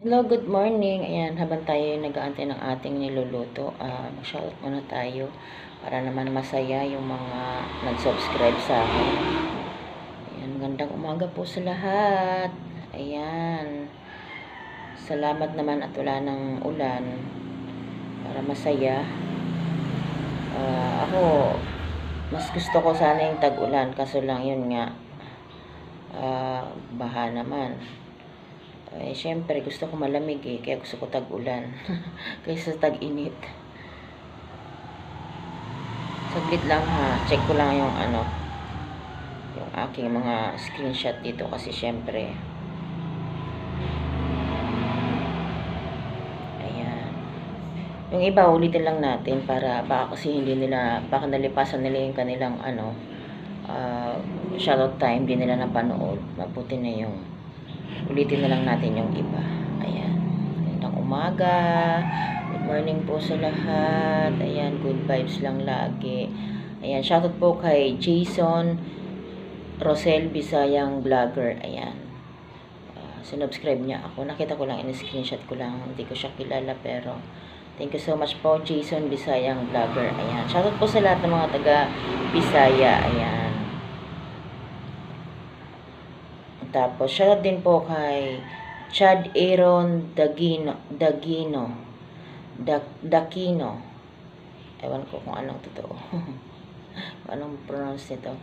Hello, good morning. Ayan, habang tayo nag-aantay ng ating niluluto, mag-shoutout muna tayo para naman masaya yung mga nag-subscribe sa akin. Ayan, magandang umaga po sa lahat. Ayan, salamat naman at wala ng ulan para masaya. Ako, mas gusto ko sana yung tag-ulan, kaso lang yun nga, baha naman. Syempre, gusto ko malamig kaya gusto ko tag-ulan. Kaysa tag-init. Saglit lang ha, check ko lang yung yung aking mga screenshot dito kasi syempre, ayan. Yung iba, ulitin lang natin para baka kasi baka nalipasan nila yung kanilang shoutout time, hindi nila napanood. Mabuti na yung ulitin na lang natin yung iba. Ayan. Magandang umaga. Good morning po sa lahat. Ayan, good vibes lang lagi. Ayan, shoutout po kay Jason Rosel Bisayang Vlogger. Ayan. Sinubscribe niya ako. Nakita ko lang, in-screenshot ko lang. Hindi ko siya kilala pero thank you so much po, Jason Bisayang Vlogger. Ayan. Shoutout po sa lahat ng mga taga Bisaya. Ayan. Tapos, shoutout din po kay Chad Aaron Dakino. Ewan ko kung anong totoo. Anong pronounce nito.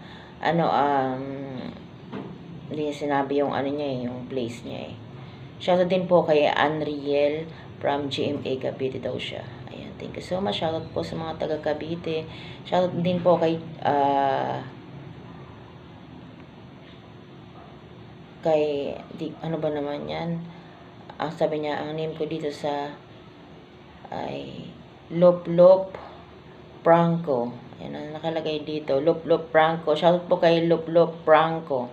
Hindi niya sinabi yung niya yung place niya Shoutout din po kay Anriel from GMA Cavite daw siya. Ayan, thank you so much. Shoutout po sa mga taga Cavite. Shoutout din po kay ano ba naman yan? Sabi niya, ang name ko dito ay Lop Lop Franco. Ayan, ang nakalagay dito. Lop Lop Franco. Shoutout po kay Lop Lop Franco.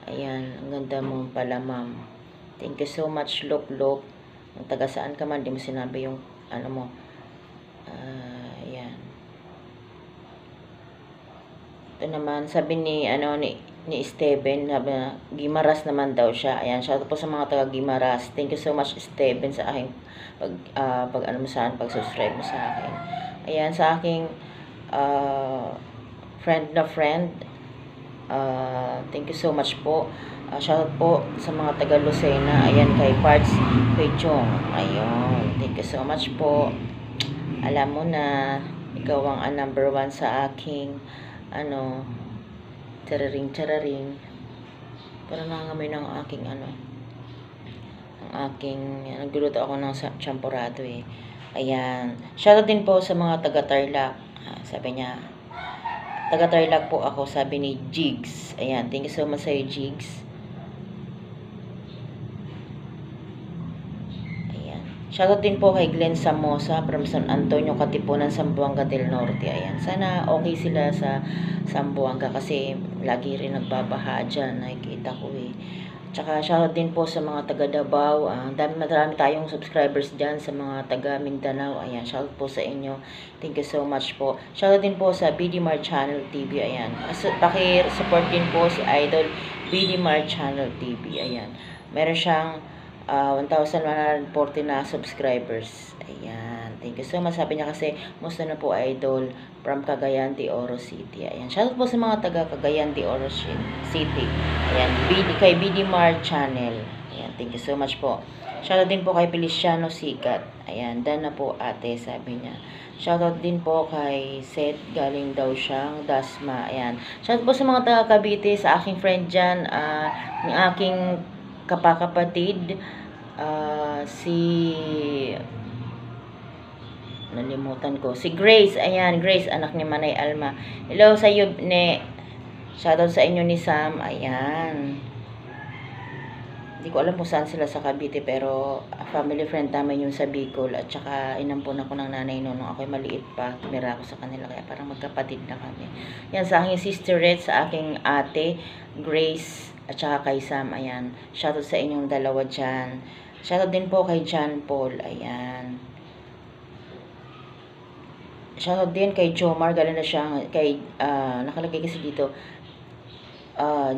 Ayan, ang ganda mo pala, ma'am. Thank you so much, Lop Lop. Kung taga saan ka man, di mo sinabi yung mo. Ayan. Ito naman, sabi ni Steven, Gimaras naman daw siya. Ayan, shoutout po sa mga taga Gimaras. Thank you so much, Steven, sa aking pag-subscribe mo sa akin. Ayan, sa aking friend na friend. Thank you so much po. Shoutout po sa mga taga Lucena. Ayan, kay Parts, kay Chong. Ayun, thank you so much po. Alam mo na, ikaw ang number 1 sa aking chararing. Parang nangangamoy ng aking nagluluto ako ng champurado Ayan. Shoutout din po sa mga taga Tarlac. Sabi niya, taga Tarlac po ako, sabi ni Jigs. Ayan, thank you so much sa'yo, Jigs. Ayan. Shoutout din po kay Glenn Samosa from San Antonio, Katipunan, Zamboanga del Norte. Ayan. Sana okay sila sa Zamboanga kasi lagi rin nagbabaha dyan. Nakikita ko Tsaka shoutout din po sa mga taga Davao. Marami tayong subscribers dyan sa mga taga Mindanao. Ayan, shoutout po sa inyo. Thank you so much po. Shoutout din po sa BD Mar Channel TV. Ayan. Paki-support din po si Idol BD Mar Channel TV. Ayan. Meron siyang 1,140 na subscribers. Ayan. Thank you so much. Sabi niya kasi, musta na po, Idol, from Cagayan de Oro City. Ayan. Shoutout po sa mga taga Cagayan de Oro City. Ayan. Kay BD Mar Channel. Ayan. Thank you so much po. Shoutout din po kay Feliciano Sikat. Ayan. Dan na po, ate, sabi niya. Shoutout din po kay Seth. Galing daw siyang Dasma. Ayan. Shoutout po sa mga taga Cavite, sa aking friend dyan, ng aking kapakapatid, nalimutan ko. Si Grace, ayan, Grace, anak ni Manay Alma. Hello sa iyo, shoutout sa inyo ni Sam, ayan. Hindi ko alam kung saan sila sa Cavite, pero family friend namin yung sa Bicol, at saka inampun ako ng nanay noon nung ako'y maliit pa. Tumira ako sa kanila, kaya parang magkapatid na kami. Yan, sa aking sisterette, sa aking ate, Grace, at saka kay Sam, ayan. Shoutout sa inyong dalawa dyan. Shoutout din po kay John Paul, ayan. Shoutout din kay Jomar, galing na siya, nakalagay kasi dito,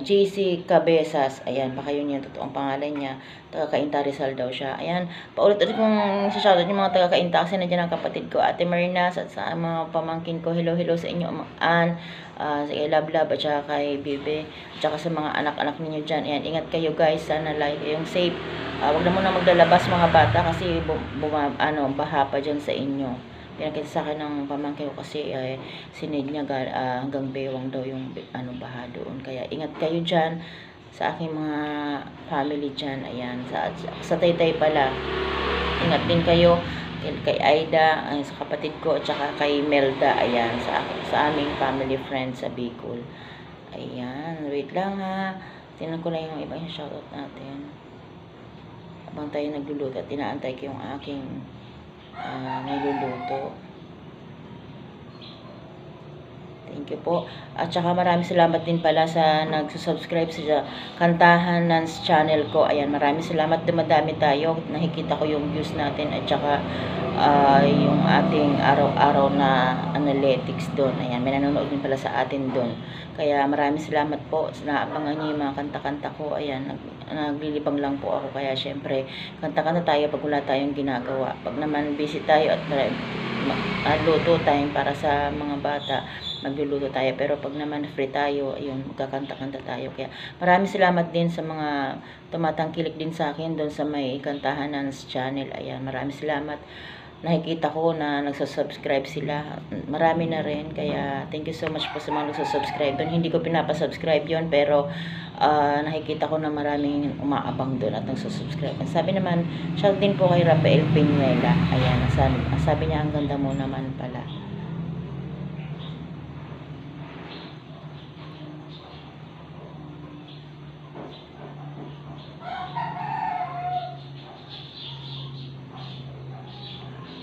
JC Cabezas, ayan, baka yun yung totoong pangalan niya, taga Cainta Rizal daw siya. Ayan, paulit-ulit kong shoutout yung mga taga Cainta kasi nandiyan ang kapatid ko, Ate Marinas, at sa mga pamangkin ko. Hello sa inyo, Ann, sa kay Love at saka kay Bibe, at saka sa mga anak-anak ninyo dyan. Ayan, ingat kayo guys, sana lagi kayong safe. Wag na muna maglalabas mga bata kasi baha pa dyan sa inyo. Pinakita sa akin ng pamangkin ko kasi sinid niya hanggang bewang daw yung baha doon. Kaya ingat kayo dyan sa aking mga family dyan. Ayan, sa Taytay pala. Ingat din kayo kay Aida, sa kapatid ko, at saka kay Melda. Ayan, sa aming family friends sa Bicol. Ayan, wait lang ha. Tingnan ko lang yung iba yung shoutout natin. Habang tayo nagluluto at inaantay ko yung aking niluluto. Thank you po. At saka maraming salamat din pala sa nagsusubscribe sa Kantahan Nans channel ko. Ayan, maraming salamat. Dumadami tayo. Nakikita ko yung views natin at saka yung ating araw-araw na analytics doon. Ayan, may nanonood din pala sa atin doon. Kaya maraming salamat po. Naabangan niyo yung mga kanta-kanta ko. Ayan, naglilibang lang po ako. Kaya syempre, kanta-kanta tayo pag wala tayong ginagawa. Pag naman busy tayo at luto time para sa mga bata, magluluto tayo. Pero pag naman free tayo, ayun, magkakanta-kanta tayo. Kaya maraming salamat din sa mga tumatangkilik din sa akin doon sa may Kantahan Nans channel. Ayan, maraming salamat. Nakikita ko na nagsusubscribe sila. Marami na rin. Kaya thank you so much po sa mga nagsusubscribe doon. Hindi ko pinapasubscribe yon pero nakikita ko na maraming umaabang doon at nagsusubscribe. Sabi naman, shout din po kay Rafael Peñuela. Ayan, sabi niya, ang ganda mo naman pala.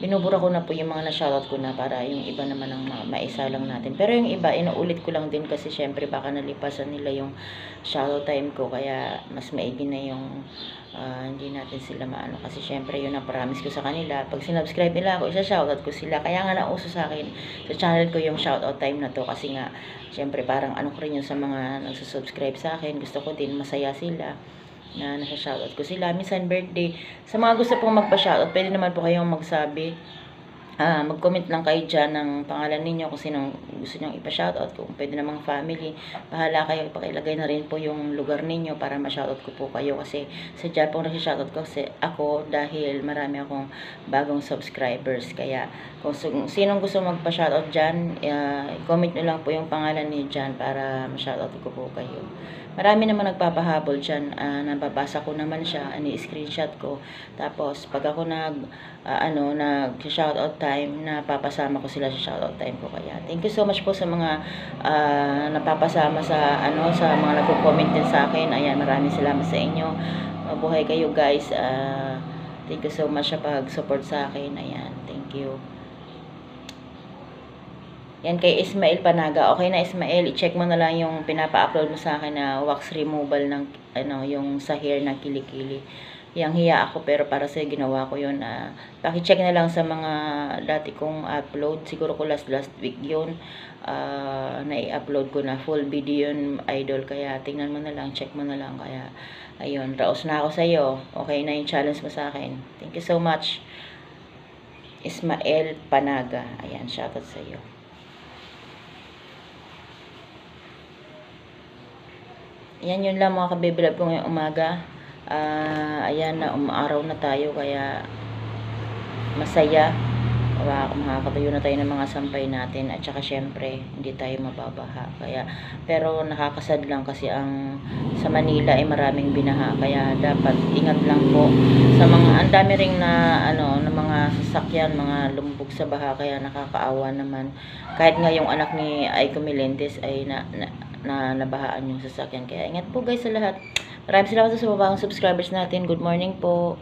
Binubura ko na po yung mga na-shoutout ko na para yung iba naman ang maisa lang natin. Pero yung iba, inuulit ko lang din kasi syempre baka nalipasan nila yung shoutout time ko. Kaya mas maigi na yung hindi natin sila maano. Kasi syempre yun ang promise ko sa kanila. Pag sinubscribe nila ako, isa-shoutout ko sila. Kaya nga nauso sa akin sa channel ko yung shoutout time na to. Kasi nga, syempre parang ano ko rin yun sa mga nagsusubscribe sa akin. Gusto ko din masaya sila na nasa-shoutout ko sila. Minsan birthday. Sa mga gusto pong magpa-shoutout, pwede naman po kayong magsabi. Mag-comment lang kayo dyan ng pangalan ninyo kung sinong gusto nyong ipa-shoutout. Kung pwede namang family, bahala kayo. Ipakilagay na rin po yung lugar ninyo para ma-shoutout ko po kayo. Kasi sadya po nasa-shoutout ko ako dahil marami akong bagong subscribers. Kaya kung sinong gusto magpa-shoutout dyan, comment nyo lang po yung pangalan niyo dyan para ma-shoutout ko po kayo. Marami naman nagpapahabol dyan. Nababasa ko naman siya, ni-screenshot ko. Tapos, pag ako nag-shoutout time, napapasama ko sila sa shoutout time ko. Kaya, thank you so much po sa mga napapasama sa mga nagko-comment din sa akin. Ayan, maraming salamat sa inyo. Mabuhay kayo guys. Thank you so much sa pag-support sa akin. Ayan, thank you. Yan kay Ismael Panaga. Okay na Ismael, i-check mo na lang yung pinapa-upload mo sa akin na wax removal ng yung sa hair na kilikili. Yang hiya ako pero para sa ginawa ko yun. Paki-check na lang sa mga dati kong upload. Siguro ko last week yun. Na-i-upload ko na full video yun, idol. Kaya tingnan mo na lang, check mo na lang. Kaya ayun, raos na ako sa iyo. Okay na yung challenge mo sa akin. Thank you so much. Ismael Panaga. Ayan, shoutout sa iyo. Yan yun lang mga kabibilab ko ngayong umaga. Ayan na, umaraw na tayo kaya masaya. Makakatayo na tayo ng mga sampay natin at saka syempre hindi tayo mababaha. Pero nakakasad lang kasi sa Manila ay maraming binaha. Kaya dapat ingat lang po sa mga ang dami ring na mga sasakyan, mga lumbog sa baha. Kaya nakakaawa naman. Kahit nga yung anak ni Aiko Melendez ay nabahaan yung sasakyan. Kaya ingat po guys sa lahat. Maraming salamat sa bagong subscribers natin. Good morning po.